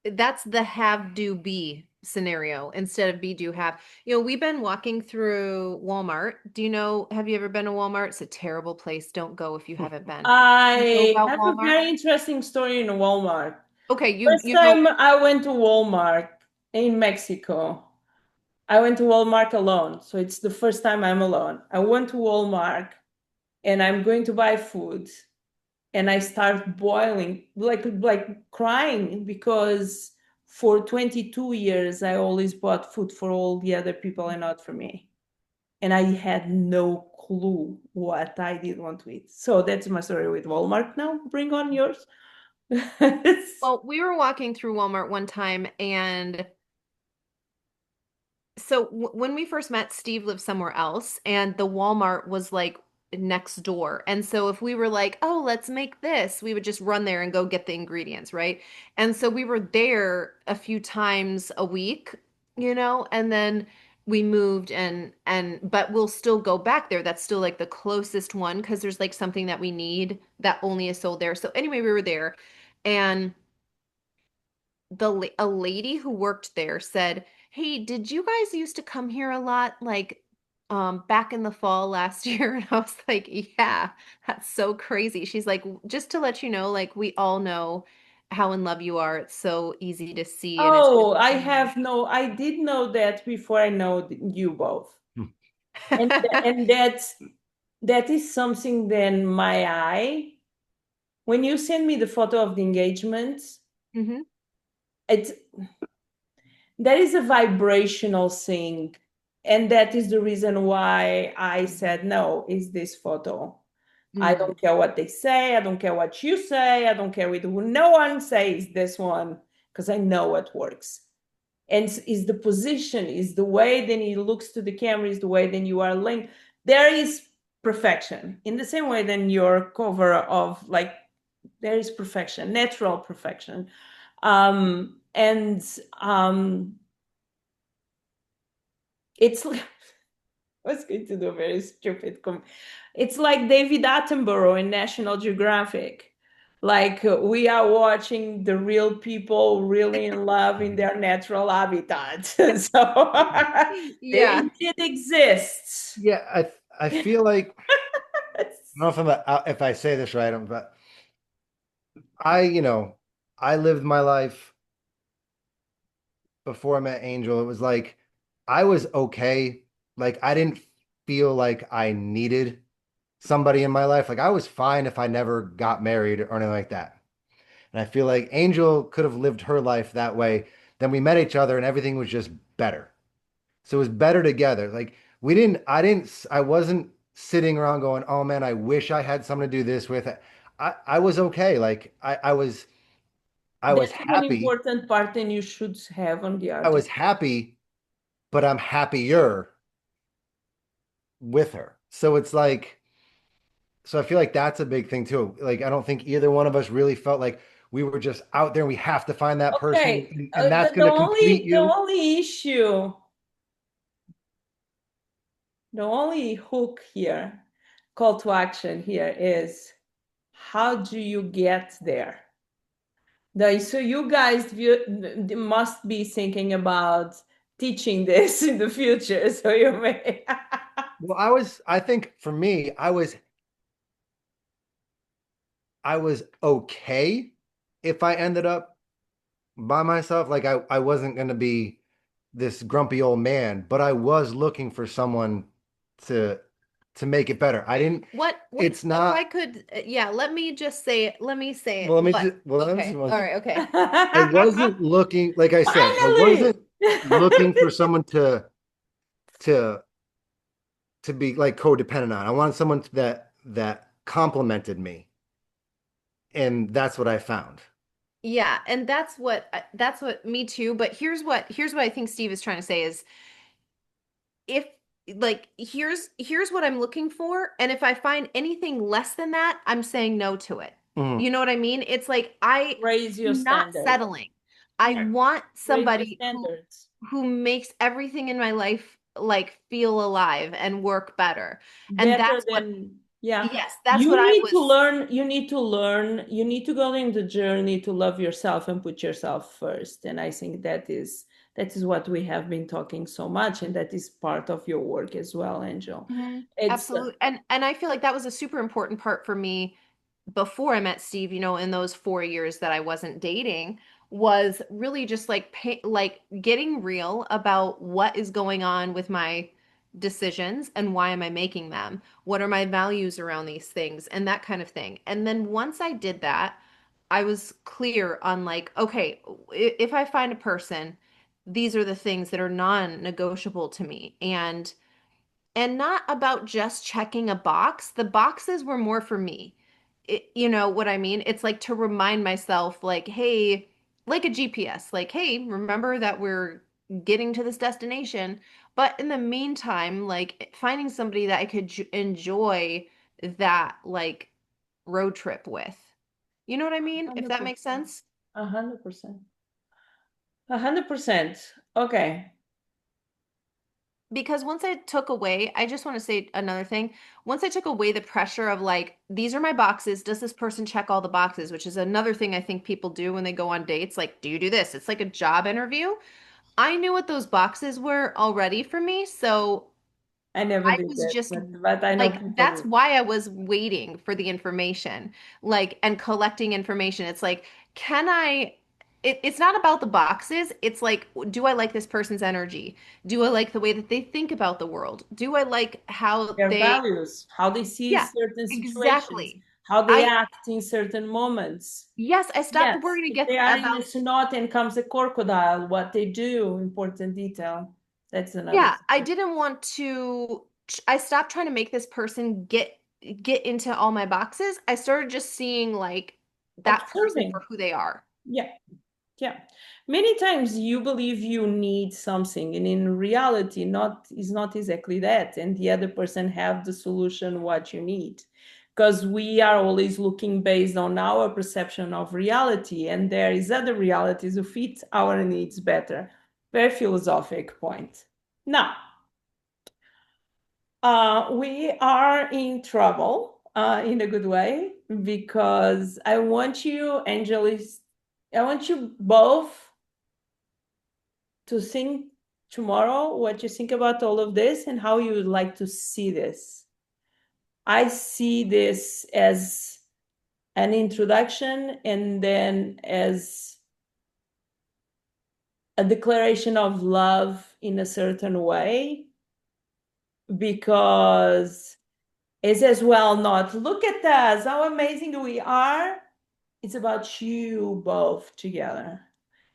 That's the have do be scenario instead of be do have. We've been walking through Walmart. Have you ever been to Walmart? It's a terrible place. Don't go if you haven't been. You know I about have a Walmart? very interesting story in Walmart. Okay, you First you know. time I went to Walmart in Mexico, I went to Walmart alone. So it's the first time I'm alone. I went to Walmart and I'm going to buy food and I start boiling, like crying because for 22 years I always bought food for all the other people and not for me. And I had no clue what I did want to eat. So that's my story with Walmart now. Bring on yours. Well, we were walking through Walmart one time, and so when we first met, Steve lived somewhere else, and the Walmart was like next door. And so if we were like, "Oh, let's make this," we would just run there and go get the ingredients, right? And so we were there a few times a week, and then we moved and but we'll still go back there. That's still like the closest one because there's like something that we need that only is sold there. So anyway, we were there, and a lady who worked there said, "Hey, did you guys used to come here a lot, like back in the fall last year?" And I was like, "Yeah, that's so crazy." She's like, "Just to let you know, like we all know how in love you are. It's so easy to see, and it's just Oh, I so have no, I did know that before I know you both. And nice." and that is something then my eye. When you send me the photo of the engagement, Hmm. it's that is a vibrational thing. And that is the reason why I said no, is this photo. I Mm. don't care what they say. I don't care what you say. I don't care with who no one says this one because I know what works. And is the position, is the way then he looks to the camera, is the way then you are linked. There is perfection in the same way than your cover of like there is perfection, natural perfection. And it's like I was going to do a very stupid. It's like David Attenborough in National Geographic. Like we are watching the real people really in love in their natural habitat. So Yeah. they did exist. Yeah, I feel like I don't know if I say this right, but I lived my life before I met Angel. It was like I was okay. Like I didn't feel like I needed somebody in my life. Like I was fine if I never got married or anything like that. And I feel like Angel could have lived her life that way. Then we met each other and everything was just better. So it was better together. Like I wasn't sitting around going, oh man, I wish I had someone to do this with. I was okay. Like I That was is an happy. important part, and you should have on the I was article. happy, but I'm happier with her. So it's like, so I feel like that's a big thing too. Like I don't think either one of us really felt like we were just out there and we have to find that person Okay, and that's the going to complete only the you. only issue, the only hook here, call to action here is how do you get there? So you guys must be thinking about teaching this in the future. So you may. Well, I think for me, I was okay if I ended up by myself. Like I wasn't going to be this grumpy old man, but I was looking for someone to to make it better. I didn't, What it's if I not, could, yeah, let me just say it. Let me say it. well, let me What? just, well, let me Okay. All just, right. Okay. I wasn't looking, like I said, I Finally. wasn't looking for someone to to be like codependent on. I wanted someone that complimented me, and that's what I found. Yeah, and that's what me too, but here's what I think Steve is trying to say is if like here's what I'm looking for, and if I find anything less than that, I'm saying no to it. Mhm. You know what I mean? It's like I Raise your am not standards. settling. I Yeah, want raise your somebody standards. who makes everything in my life like feel alive and work better. And Better that's what than, yeah. yes, that's what I was You need to go in the journey to love yourself and put yourself first. And I think that is what we have been talking so much, and that is part of your work as well, Angel. Mhm. It's Absolutely. And I feel like that was a super important part for me before I met Steve, in those 4 years that I wasn't dating, was really just like like getting real about what is going on with my decisions and why am I making them? What are my values around these things and that kind of thing. And then once I did that, I was clear on like, okay, if I find a person, these are the things that are non-negotiable to me. And not about just checking a box. The boxes were more for me. You know what I mean? It's like to remind myself, like, hey, like a GPS, like, hey, remember that we're getting to this destination. But in the meantime, like finding somebody that I could enjoy that like road trip with. You know what I mean? If that makes 100%. sense. 100%. 100%. Okay. Because once I took away, I just want to say another thing. Once I took away the pressure of like, these are my boxes. Does this person check all the boxes? Which is another thing I think people do when they go on dates. Like, do you do this? It's like a job interview. I knew what those boxes were already for me. So I never I did was that, just but I know like, people that's do. why I was waiting for the information, like, and collecting information. It's like, can I, it's not about the boxes. It's like, do I like this person's energy? Do I like the way that they think about the world? Do I like how Their they, values, how they see yeah, certain situations, exactly. how they I, act in certain moments. yes, I stopped Yes, worrying to if they get are in about, a snot and comes a crocodile, what they do, important detail. That's another yeah, I thing. didn't want to, I stopped trying to make this person get into all my boxes. I started just seeing like that person for Observing. who they are. Yeah. Yeah. Many times you believe you need something, and in reality, not is not exactly that. And the other person have the solution what you need. Because we are always looking based on our perception of reality, and there is other realities who fit our needs better. Very philosophic point. Now, we are in trouble in a good way because I want you, Angelis, I want you both to think tomorrow what you think about all of this and how you would like to see this. I see this as an introduction and then as a declaration of love in a certain way because it's as well not look at us, how amazing we are. It's about you both together.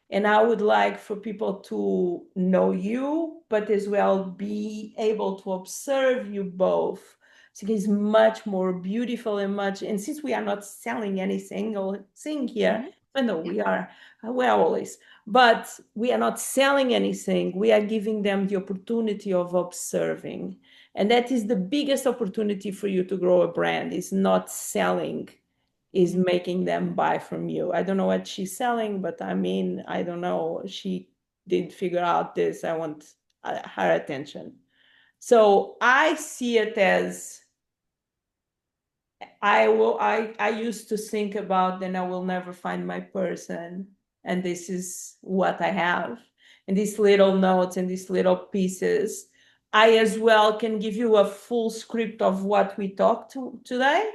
And I would like for people to know you, but as well be able to observe you both. So it's much more beautiful and much. And since we are not selling any single thing here, Mhm. even though Yeah. we are always, but we are not selling anything. We are giving them the opportunity of observing. And that is the biggest opportunity for you to grow a brand, is not selling, is making them buy from you. I don't know what she's selling, but I mean, I don't know. She did figure out this. I want her attention. So I see it as I used to think about then I will never find my person. And this is what I have. And these little notes and these little pieces. I as well can give you a full script of what we talked to today,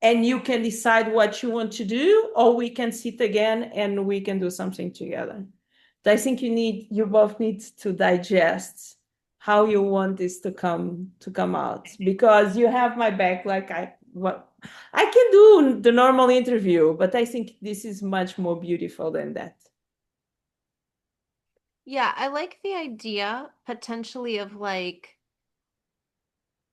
and you can decide what you want to do, or we can sit again and we can do something together. I think you both need to digest how you want this to come out, because you have my back. Like I can do the normal interview, but I think this is much more beautiful than that. Yeah, I like the idea potentially of like,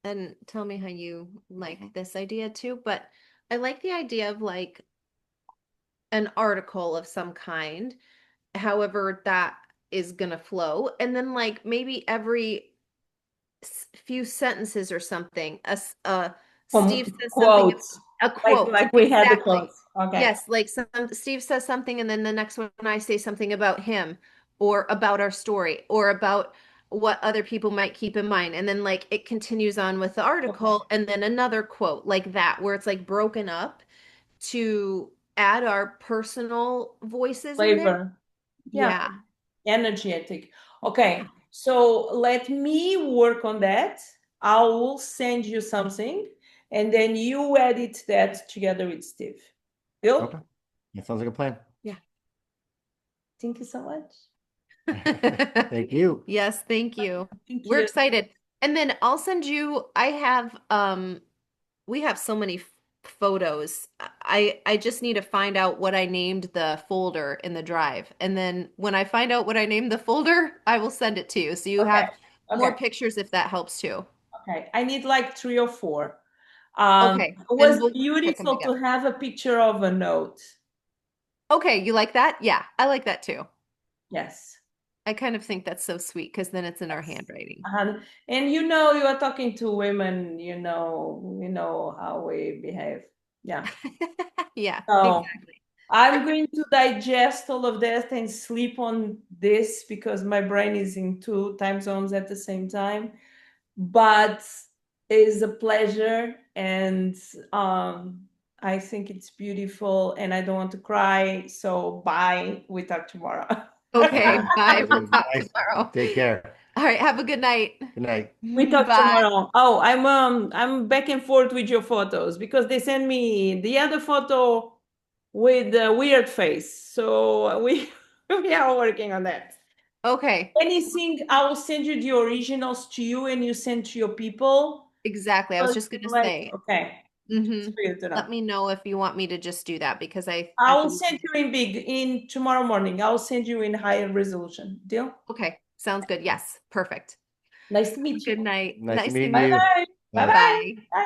and tell me how you like this idea too, but I like the idea of like an article of some kind, however that is gonna flow. And then like maybe every few sentences or something, Steve says something, Quotes, a quote. like we had the Exactly. quotes. Okay. Yes, like Steve says something, and then the next one I say something about him or about our story or about what other people might keep in mind. And then like it continues on with the Okay. article and then another quote like that, where it's like broken up to add our personal voices in there. Flavor. Yeah. Yeah. Energetic. Yeah. Okay. So let me work on that. I will send you something and then you edit that together with Steve. Okay. Deal? That sounds like a plan. Yeah. Thank you so much. Thank you. Yes, thank you. Thank We're you. excited. And then I'll send you, I have we have so many photos. I just need to find out what I named the folder in the drive. And then when I find out what I named the folder, I will send it to you. So you Okay. have more Okay. pictures if that helps too. Okay. I need like three or four. Okay. It And was we'll pick them beautiful to together. have a picture of a note. Okay, you like that? Yeah, I like that too. Yes. I kind of think that's so sweet because then it's in our Yes. handwriting. And you know, you are talking to women, you know how we behave. Yeah. Yeah, So exactly. I'm going to digest all of that and sleep on this because my brain is in two time zones at the same time. But it's a pleasure and I think it's beautiful and I don't want to cry. So bye. We talk tomorrow. Okay, bye. Sounds We'll good. talk Nice. tomorrow. Take care. All right, have a good night. Good night. We talk Bye. tomorrow. Oh, I'm back and forth with your photos because they sent me the other photo with the weird face. So we we are working on that. Okay, Anything, I will send you the originals to you and you send to your people. exactly. I was But just gonna like, say, okay, hmm just for you to know. let me know if you want me to just do that because I I will believe. send you in big in tomorrow morning. I will send you in higher resolution. Deal? Okay, sounds good. Yes, perfect. Nice to Have a meet you. good night. Nice Nice to meeting Bye meet you. you. bye. Bye Bye. bye. Bye. Bye.